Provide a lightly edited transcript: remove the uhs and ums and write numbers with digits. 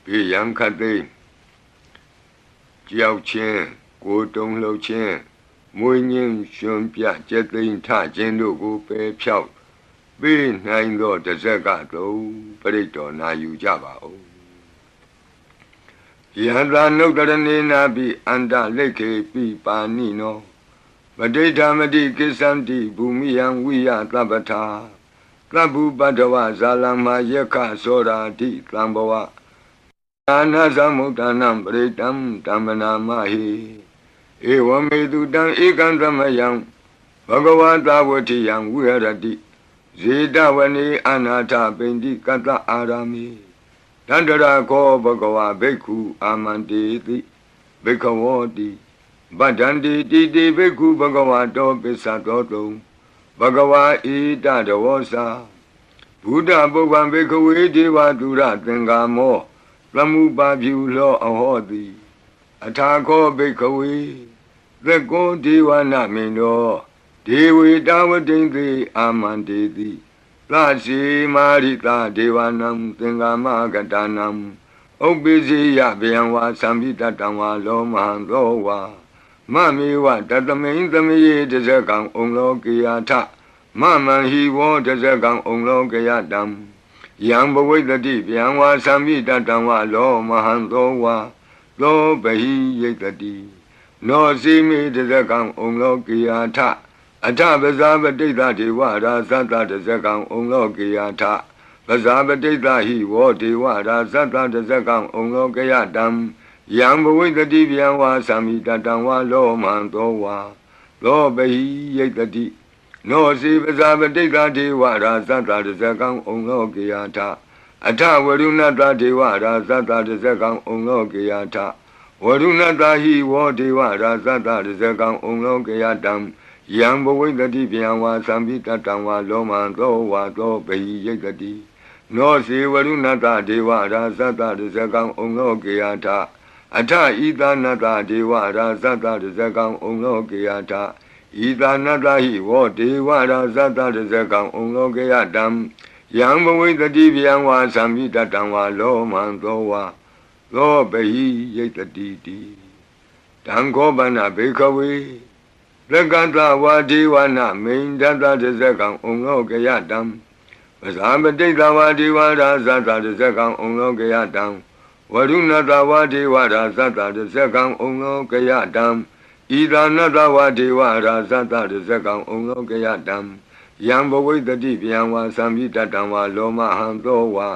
ဘေးရန်ခတ်သိမ်းကြောက်ချင်းကိုတုံးလှုပ်ချင်းမွေးညင်းရှင်ပြကျက်သိမ်းထခြင်းတို့ကိုပယ်ဖြောက်ပေးနိုင်သောတဇက်ကသုံးပရိတ်တော်နာယူကြပါဦးယဟတာနုတရဏေနာပိအန္တလိခေပိပါဏိနောပဋိဌာမတိကိစ္ဆန္တိဘူမိယံဝိယသဗ္ဗထာသဗ္ဗုပတ္တဝဇာလမယက္ခသောရာတိသံဘဝအာနာသမုဒ္ဒနာပရိတံဓမ္မနာမဟိဧဝမေတုတံဧကံသမယံဘဂဝတာဝတိယံဝိဟရတိဇေတဝနေအနာထပိန္တိကတ္တအာရမိတန္တရာခောဘဂဝဘိက္ခုအာမန္တေတိဘိက္ခဝောတိဗဒ္ဒန္တိတိတိဘိက္ခုဘဂဝတောပစ္စတောတုံဘဂဝါဣတတဝောစာဘုဒ္ဓပုဗ္ဗံဘိက္ခဝေဒေဝတုရသင်္ကာမောသမုပါဖြူလောအဟောတိအထာခောဘိက္ခဝေသက္ကောဒေဝနာမိန်တောဒေဝေတဝတိံသေအာမန္တေတိသရှိမာရိတာဒေဝနံသင်္ကာမကတနံဥပ္ပိစိယဗျံဝါသံပိတတံဝါလောမဟံသောဝါမမေဝတတမိန်သမယေတဇကံဩလောကေယထမမံဟိဝောတဇကံဩလောကေယတံယံဘဝိတတိဗျံဝါသံပိတတံဝါလောမဟံသောဝါသောဘဟိယိတတိနောစီမေတဇကံဩလောကေယထအထပဇာပတိတဒေဝရာဇတတဇကံဩလောကေယထပဇာပတိတဟိဝောဒေဝရာဇတတဇကံဩလောကေယတံယံဘဝိတတိဗျံဝါသံမိတတံဝါလောမံသောဝါသောဘဟိယိတတိနောစီပဇာပတိတဒေဝရာဇတတဇကံဩလောကေယထအထဝရုဏတဒေဝရာဇတတဇကံဩလောကေယထဝရုဏတဟိဝောဒေဝရာဇတတဇကံဩလောကေယတံယံဘဝိတတိဗျံဝါသံပိတတံဝါလောမံသောဝါသောဘဟိယိတတိနောစီဝရုဏတဒေဝရာဇတတဇကံဩလောကေယထအထဤသာနတဒေဝရာဇတတဇကံဩလောကေယထဤသာနတဟိဝောဒေဝရာဇတတဇကံဩလောကေယတံယံဘဝိတတိဗျံဝါသံပိတတံဝါလောမံသောဝါသောဘဟိယိတတိတိတံခောပနဘေခဝေသက္ကတဝါဒေဝနာမိန်တတတဇကံဩလောကေယတံပဇာပတိတဝါဒေဝရာဇတတဇကံဩလောကေယတံဝရုဏတဝါဒေဝရာဇတတဇကံဩလောကေယတံဣဒာနတဝါဒေဝရာဇတတဇကံဩလောကေယတံယံဘဝိတတိဗျံဝါသံပိတတံဝါလောမဟံသောဝါ